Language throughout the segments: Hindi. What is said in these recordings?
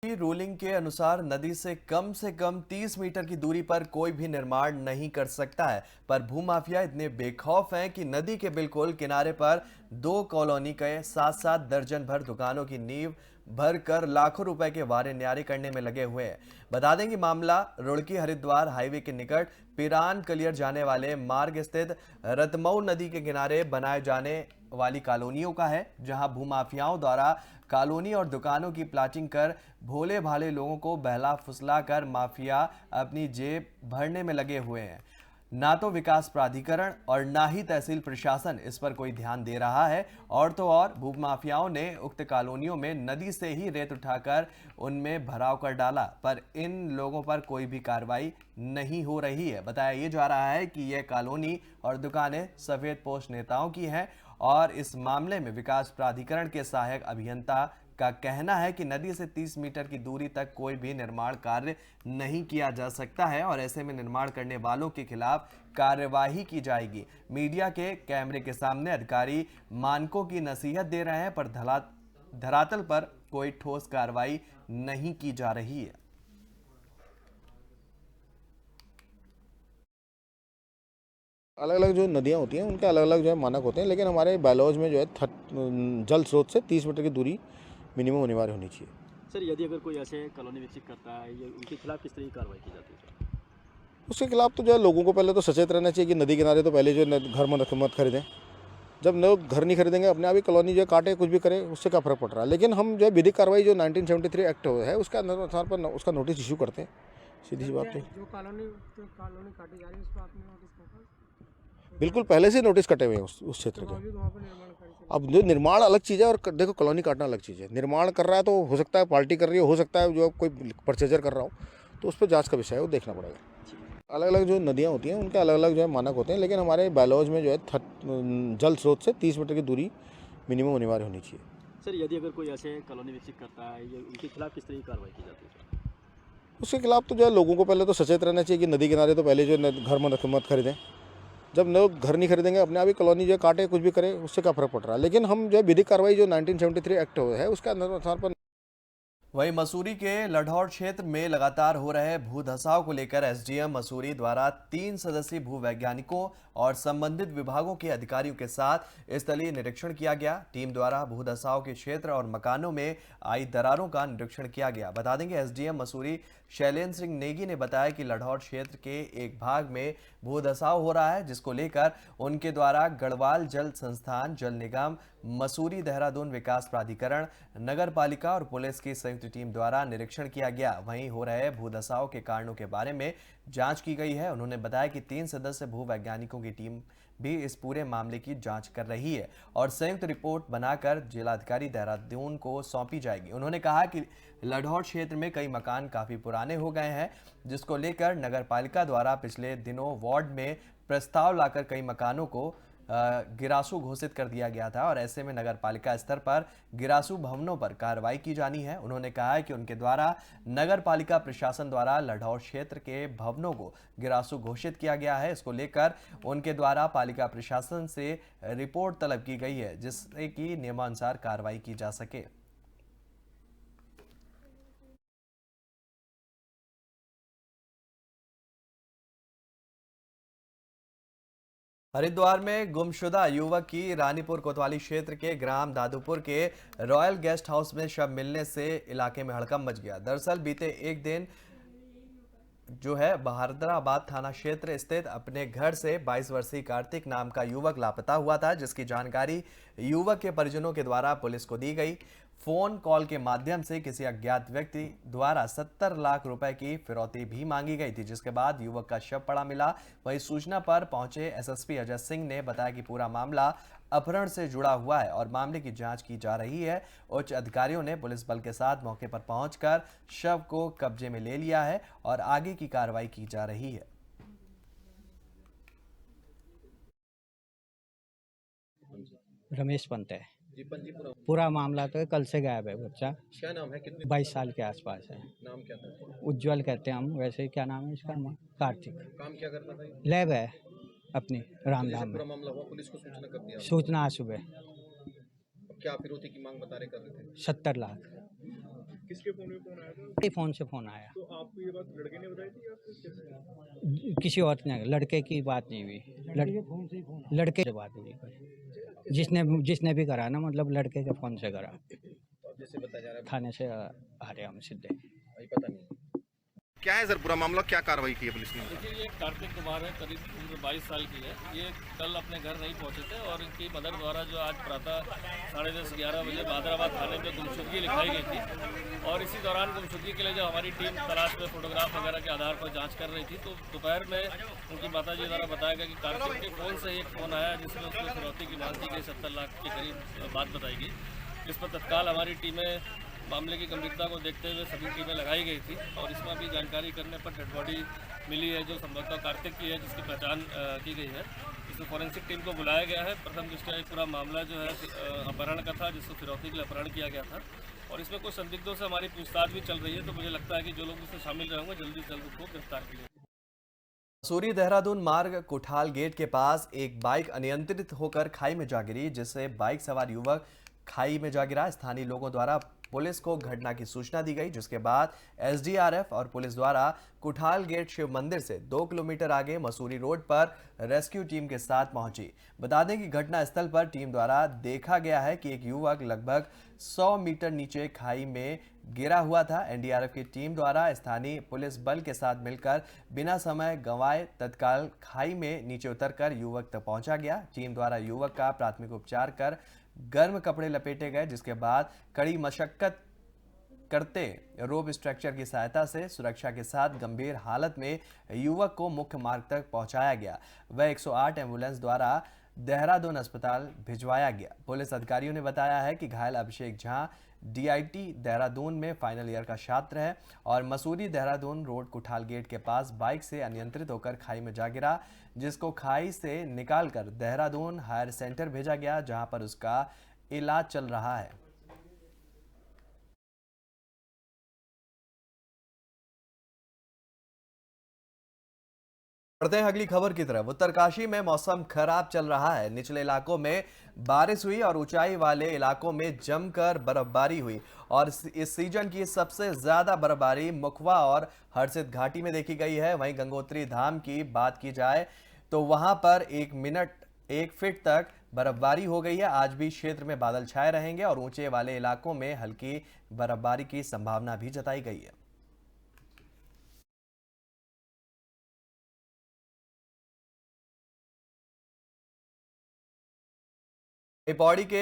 की रूलिंग के अनुसार नदी से कम 30 मीटर की दूरी पर कोई भी निर्माण नहीं कर सकता है, पर भूमाफिया इतने बेखौफ हैं कि नदी के बिल्कुल किनारे पर दो कॉलोनी के साथ साथ दर्जन भर दुकानों की नींव भरकर लाखों रुपए के वारे न्यारे करने में लगे हुए हैं। बता दें कि मामला रुड़की हरिद्वार हाईवे के निकट पिरान कलियर जाने वाले मार्ग स्थित रतमऊ नदी के किनारे बनाए जाने वाली कॉलोनियों का है, जहां भूमाफियाओं द्वारा कॉलोनी और दुकानों की प्लाटिंग कर भोले भाले लोगों को बहला फुसला कर माफिया अपनी जेब भरने में लगे हुए हैं। ना तो विकास प्राधिकरण और ना ही तहसील प्रशासन इस पर कोई ध्यान दे रहा है, और तो और भूमाफियाओं ने उक्त कॉलोनियों में नदी से ही रेत उठाकर उनमें भराव कर डाला, पर इन लोगों पर कोई भी कार्रवाई नहीं हो रही है। बताया ये जा रहा है कि यह कॉलोनी और दुकानें सफेद पोश नेताओं की हैं, और इस मामले में विकास प्राधिकरण के सहायक अभियंता का कहना है कि नदी से 30 मीटर की दूरी तक कोई भी निर्माण कार्य नहीं किया जा सकता है, और ऐसे में निर्माण करने वालों के खिलाफ कार्यवाही की जाएगी। मीडिया के कैमरे के सामने अधिकारी मानकों की नसीहत दे रहे हैं, पर धरातल पर कोई ठोस कार्रवाई नहीं की जा रही है। अलग अलग जो नदियाँ होती हैं उनके अलग अलग जो है मानक होते हैं, लेकिन हमारे बायलॉज में जो है जल स्रोत से 30 मीटर की दूरी मिनिमम अनिवार्य होनी चाहिए। सर, यदि अगर कोई ऐसे कॉलोनी विकसित करता है या उनके खिलाफ किस तरह की कार्रवाई की जाती है? उसके खिलाफ तो जो है लोगों को पहले तो सचेत रहना चाहिए कि नदी किनारे तो पहले जो है घर मत खरीदें। जब लोग घर नहीं खरीदेंगे, अपने आप ही कॉलोनी जो है काटे कुछ भी करे, उससे क्या फ़र्क पड़ रहा है। लेकिन हम जो है विधिक कार्रवाई जो 1973 एक्ट है उसके अनुसार पर उसका नोटिस इशू करते हैं। सीधी सी बात है। जो कॉलोनी काटी जा रही है उसको आपने नोटिस करता बिल्कुल पहले से नोटिस कटे हुए हैं उस क्षेत्र के। बावजूद वहाँ पर निर्माण कार्य अब जो निर्माण अलग चीज़ है और देखो कॉलोनी काटना अलग चीज़ है। निर्माण कर रहा है तो हो सकता है पार्टी कर रही हो सकता है जो कोई परचेजर कर रहा हो, तो उस पर जांच का विषय है, वो देखना पड़ेगा। अलग अलग जो नदियाँ होती हैं उनके अलग अलग जो है मानक होते हैं, लेकिन हमारे बायलॉज में जो है जल स्रोत से 30 मीटर की दूरी मिनिमम अनिवार्य होनी चाहिए। सर, यदि अगर कोई ऐसे कॉलोनी विकसित करता है या उनके खिलाफ किस तरह की कार्रवाई की जाती है? उसके खिलाफ तो जो है लोगों को पहले तो सचेत रहना चाहिए कि नदी किनारे तो पहले जो है घर मत खरीदें। जब लोग घर नहीं खरीदेंगे, अपने आप ही कॉलोनी जो है काटे कुछ भी करे, उससे क्या फ़र्क पड़ रहा है। लेकिन हम जो है विधिक कार्रवाई जो 1973 एक्ट है उसके अनुसार पर। वहीं मसूरी के लढौर क्षेत्र में लगातार हो रहे भू धसाव को लेकर एसडीएम मसूरी द्वारा 3 सदस्यीय भू वैज्ञानिकों और संबंधित विभागों के अधिकारियों के साथ स्थलीय निरीक्षण किया गया। टीम द्वारा भू धसाव के क्षेत्र और मकानों में आई दरारों का निरीक्षण किया गया। बता देंगे एसडीएम मसूरी शैलेंद्र सिंह नेगी ने बताया कि लढौर क्षेत्र के एक भाग में भू धसाव हो रहा है, जिसको लेकर उनके द्वारा गढ़वाल जल संस्थान, जल निगम, मसूरी देहरादून विकास प्राधिकरण, नगर पालिका और पुलिस की संयुक्त टीम द्वारा निरीक्षण किया गया। वहीं हो रहे भूधसाव के कारणों के बारे में जांच की गई है। उन्होंने बताया कि 3 सदस्य भू वैज्ञानिकों की टीम भी इस पूरे मामले की जांच कर रही है और संयुक्त रिपोर्ट बनाकर जिलाधिकारी देहरादून को सौंपी जाएगी। उन्होंने कहा कि लढौर क्षेत्र में कई मकान काफी पुराने हो गए हैं, जिसको लेकर नगर पालिका द्वारा पिछले दिनों वार्ड में प्रस्ताव लाकर कई मकानों को गिरासू घोषित कर दिया गया था, और ऐसे में नगर पालिका स्तर पर गिरासू भवनों पर कार्रवाई की जानी है। उन्होंने कहा है कि उनके द्वारा नगर पालिका प्रशासन द्वारा लढौर क्षेत्र के भवनों को गिरासू घोषित किया गया है। इसको लेकर उनके द्वारा पालिका प्रशासन से रिपोर्ट तलब की गई है, जिससे कि नियमानुसार कार्रवाई की जा सके। हरिद्वार में गुमशुदा युवक की रानीपुर कोतवाली क्षेत्र के ग्राम दादूपुर के रॉयल गेस्ट हाउस में शव मिलने से इलाके में हड़कंप मच गया। दरअसल बीते एक दिन जो है बहादुराबाद थाना क्षेत्र स्थित अपने घर से 22 वर्षीय कार्तिक नाम का युवक लापता हुआ था, जिसकी जानकारी युवक के परिजनों के द्वारा पुलिस को दी गई। फोन कॉल के माध्यम से किसी अज्ञात व्यक्ति द्वारा 70 लाख रुपए की फिरौती भी मांगी गई थी, जिसके बाद युवक का शव पड़ा मिला। वहीं सूचना पर पहुंचे एसएसपी अजय सिंह ने बताया कि पूरा मामला अपहरण से जुड़ा हुआ है और मामले की जांच की जा रही है। उच्च अधिकारियों ने पुलिस बल के साथ मौके पर पहुंचकर शव को कब्जे में ले लिया है और आगे की कार्रवाई की जा रही है। रमेश पंत है जी। पूरा मामला तो कल से गायब है बच्चा। क्या नाम है? कितने 22 साल के आसपास है। नाम क्या था? उज्जवल कहते हैं हम, वैसे क्या नाम है इसका? कार्तिक। काम क्या करता था ये? लैब है अपनी जैसे रामधाम पूरा में। मामला हुआ, पुलिस को सूचना कब दिया? सूचना आज सुबह। अब क्या फिरौती की मांग बता रहे कर रहे थे? 70 लाख। किसके फोन में फोन आया था? मेरे फ़ोन से फ़ोन आया, तो आपको ये बात लड़के ने बताई थी या फिर कैसे? किसी और ने, लड़के की बात नहीं हुई, लड़के से बात हुई कोई। जिसने भी करा ना, मतलब लड़के के फ़ोन से करा। तो अब जैसे बताया जा रहा थाने से आ रहे हम सीधे। है अभी पता नहीं क्या है सर पूरा मामला, क्या कार्रवाई की है पुलिस ने? देखिए, ये कार्तिक कुमार है, करीब उम्र 22 साल की है। ये कल अपने घर नहीं पहुंचे थे और इनकी मदर द्वारा जो आज प्रातः 10:30-11 बजे बहादुराबाद थाने में गुमशुदगी लिखाई गई थी और इसी दौरान गुमशुदगी के लिए जब हमारी टीम तलाश में फोटोग्राफ वगैरह के आधार पर जांच कर रही थी, तो दोपहर में उनकी माताजी द्वारा बताया गया कि कार्तिक के फ़ोन से एक फ़ोन आया जिसमें उसको फिरौती की मांग की गई, 70 लाख के करीब बात बताई गई। इस पर तत्काल हमारी टीमें मामले की गंभीरता को देखते हुए सभी टीमें लगाई गई थी और इसमें भी जानकारी करने पर डेड बॉडी मिली है जो संभवतः कार्तिक की है, जिसकी पहचान की गई है। इसमें फॉरेंसिक टीम को बुलाया गया है। प्रथम दृष्टया एक पूरा मामला जो है अपहरण का था, जिसको फिरौती के लिए अपहरण किया गया था और इसमें कुछ संदिग्धों से हमारी पूछताछ भी चल रही है। तो मुझे लगता है कि जो लोग इसमें शामिल रहेंगे जल्दी से जल्द उसको गिरफ्तार किया। मसूरी देहरादून मार्ग कुठाल गेट के पास एक बाइक अनियंत्रित होकर खाई में जा गिरी, जिससे बाइक सवार युवक खाई में जा गिरा। स्थानीय लोगों द्वारा पुलिस को घटना की सूचना दी गई, जिसके बाद एसडीआरएफ और पुलिस द्वारा कुठाल गेट शिव मंदिर से 2 किलोमीटर आगे मसूरी रोड पर रेस्क्यू टीम के साथ पहुंची। बता दें कि घटना स्थल पर टीम द्वारा देखा गया है कि एक युवक लगभग 100 मीटर नीचे खाई में गिरा हुआ था। एनडीआरएफ की टीम द्वारा स्थानीय पुलिस बल के साथ मिलकर बिना समय गंवाए तत्काल खाई में नीचे उतरकर युवक तक पहुंचा गया। टीम द्वारा युवक का प्राथमिक उपचार कर गर्म कपड़े लपेटे गए, जिसके बाद कड़ी मशक्कत करते रोप स्ट्रक्चर की सहायता से सुरक्षा के साथ गंभीर हालत में युवक को मुख्य मार्ग तक पहुंचाया गया। वह 108 एम्बुलेंस द्वारा देहरादून अस्पताल भिजवाया गया। पुलिस अधिकारियों ने बताया है कि घायल अभिषेक झा डीआईटी देहरादून में फाइनल ईयर का छात्र है और मसूरी देहरादून रोड कुठाल गेट के पास बाइक से अनियंत्रित होकर खाई में जा गिरा, जिसको खाई से निकालकर देहरादून हायर सेंटर भेजा गया, जहां पर उसका इलाज चल रहा है। बढ़ते हैं अगली खबर की तरफ। उत्तरकाशी में मौसम खराब चल रहा है। निचले इलाकों में बारिश हुई और ऊंचाई वाले इलाकों में जमकर बर्फबारी हुई और इस सीजन की सबसे ज्यादा बर्फबारी मुखवा और हर्षित घाटी में देखी गई है। वहीं गंगोत्री धाम की बात की जाए तो वहां पर 1 फीट तक बर्फबारी हो गई है। आज भी क्षेत्र में बादल छाए रहेंगे और ऊंचे वाले इलाकों में हल्की बर्फबारी की संभावना भी जताई गई है। पौड़ी के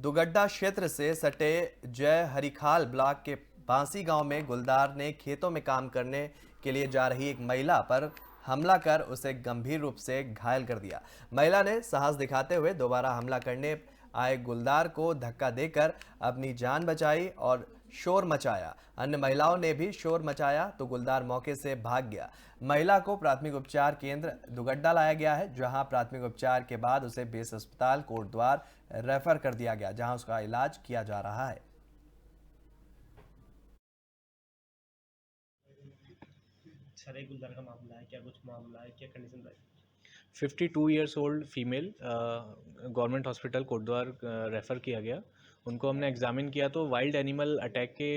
दुगड्डा क्षेत्र से सटे जय हरिखाल ब्लॉक के बांसी गांव में गुलदार ने खेतों में काम करने के लिए जा रही एक महिला पर हमला कर उसे गंभीर रूप से घायल कर दिया। महिला ने साहस दिखाते हुए दोबारा हमला करने आए गुलदार को धक्का देकर अपनी जान बचाई और शोर मचाया। अन्य महिलाओं ने भी शोर मचाया तो गुलदार मौके से भाग गया। महिला को प्राथमिक उपचार केंद्र दुगड्डा लाया गया है, जहां प्राथमिक उपचार के बाद उसे बेस अस्पताल कोटद्वार रेफर कर दिया गया, जहां उसका इलाज किया जा रहा है। सर एक गुलदार का मामला है, क्या कुछ मामला है, क्या कंडीशन है? 52 years old female government hospital Kotdwar refer किया गया। उनको हमने एग्जामिन किया तो वाइल्ड एनिमल अटैक के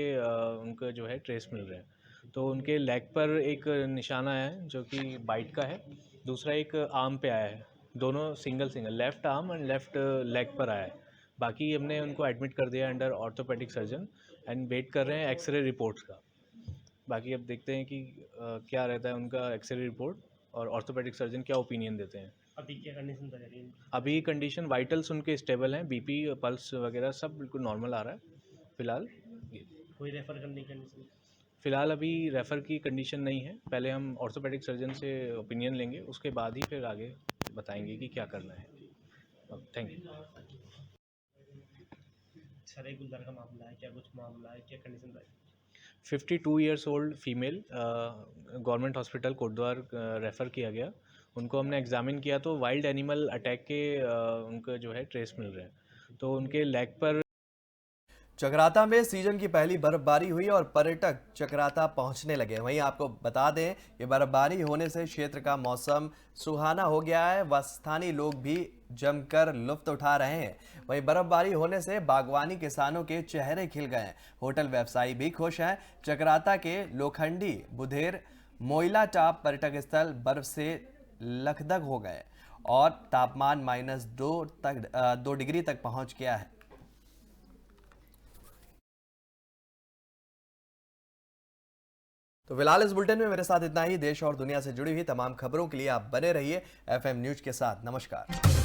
उनका जो है ट्रेस मिल रहे हैं। तो उनके लेग पर एक निशाना है जो कि बाइट का है, दूसरा एक आर्म पे आया है, दोनों single left arm and left leg पर आया है। बाकी हमने उनको एडमिट कर दिया under orthopaedic surgeon and wait कर रहे हैं एक्सरे रिपोर्ट्स का। बाकी अब देखते हैं कि क्या रहता है उनका एक्सरे रिपोर्ट और ऑर्थोपेडिक सर्जन क्या ओपिनियन देते हैं। अभी क्या कंडीशन बता रही है? अभी कंडीशन वाइटल्स उनके स्टेबल हैं, बीपी पल्स वगैरह सब बिल्कुल नॉर्मल आ रहा है फिलहाल। कोई रेफर करने की कंडीशन? फिलहाल अभी रेफ़र की कंडीशन नहीं है, पहले हम ऑर्थोपेडिक सर्जन से ओपिनियन लेंगे, उसके बाद ही फिर आगे बताएंगे कि क्या करना है। Thank you. सर एक गुलदार का मामला है, क्या कुछ मामला है, क्या कंडीशन है? 52 years old female government hospital Kotdwar refer किया गया। उनको हमने एग्जामिन किया तो वाइल्ड एनिमल अटैक के उनका जो है ट्रेस मिल रहे हैं। तो उनके लेग पर चकराता में सीजन की पहली बर्फबारी हुई और पर्यटक चकराता पहुंचने लगे। वहीं आपको बता दें कि बर्फबारी होने से क्षेत्र का मौसम सुहाना हो गया है व स्थानीय लोग भी जमकर लुत्फ उठा रहे हैं। वहीं बर्फबारी होने से बागवानी किसानों के चेहरे खिल गए हैं। होटल व्यवसायी भी खुश हैं। चकराता के लोखंडी, बुधेर, मोइला टाप पर्यटक स्थल बर्फ से लकदक हो गए और तापमान -2 डिग्री तक पहुंच गया है। तो फिलहाल इस बुलेटिन में मेरे साथ इतना ही। देश और दुनिया से जुड़ी हुई तमाम खबरों के लिए आप बने रहिए FM न्यूज के साथ। नमस्कार।